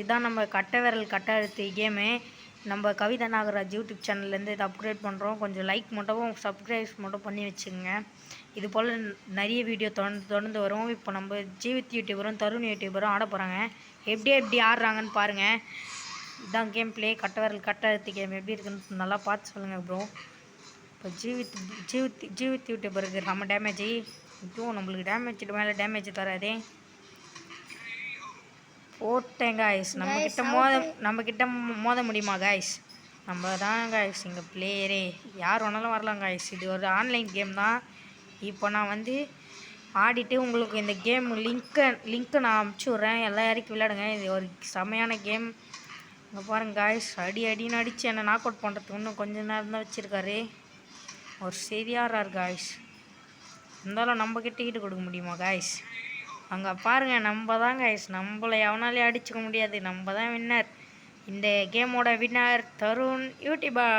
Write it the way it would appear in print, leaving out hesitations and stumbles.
இதான் நம்ம கட்டை விரல் கட்டை அழுத்தி கேமு. நம்ம கவிதா நாகராஜ் யூடியூப் சேனல்லேருந்து இதை அப்கிரேட் பண்ணுறோம். கொஞ்சம் லைக் மட்டும் சப்ஸ்கிரைப் மட்டும் பண்ணி வச்சுக்கோங்க. இது போல் நிறைய வீடியோ தொடர்ந்து வரும். இப்போ நம்ம ஜீவித் யூடியூபரும் தருண் யூடியூபரும் ஆட போகிறாங்க. எப்படி ஆடுறாங்கன்னு பாருங்கள். இதான் கேம் பிளே. கட்டை விரல் கட்டை அழுத்தி கேம் எப்படி இருக்குன்னு நல்லா பார்த்து சொல்லுங்கள் ப்ரோ. இப்போ ஜீவித் யூடியூபருக்கு நம்ம டேமேஜ் இதுவும் நம்மளுக்கு டேமேஜ் மேலே டேமேஜ் தராதே. போட்டேன் காய்ஸ். நம்மக்கிட்ட மோத முடியுமா காய்ஸ்? நம்ம தான் காய்ஸ் இங்கே பிளேயரே. யார் வேணாலும் வரலாம் காய்ஸ். இது ஒரு ஆன்லைன் கேம் தான். இப்போ நான் ஆடிட்டு உங்களுக்கு இந்த கேம் லிங்க்கை நான் அனுப்பிச்சி விட்றேன். எல்லாம் இறக்கி விளையாடுங்க. இது ஒரு செமையான கேம். இங்கே பாருங்கள் காய்ஸ், அடின்னு அடித்து என்னை நாக் அவுட் பண்ணுறதுக்கு இன்னும் கொஞ்சம் நேரம் தான் வச்சுருக்காரு. ஒரு சரியாகிறார் காய்ஸ். இருந்தாலும் நம்மக்கிட்ட ஈடு கொடுக்க முடியுமா காய்ஸ்? அங்கே பாருங்கள், நம்ம தான் காய்ஸ். நம்மளை எவனாலே அடிச்சுக்க முடியாது. நம்ம தான் வின்னர். இந்த கேமோட வின்னர் தருண் யூடியூபர்.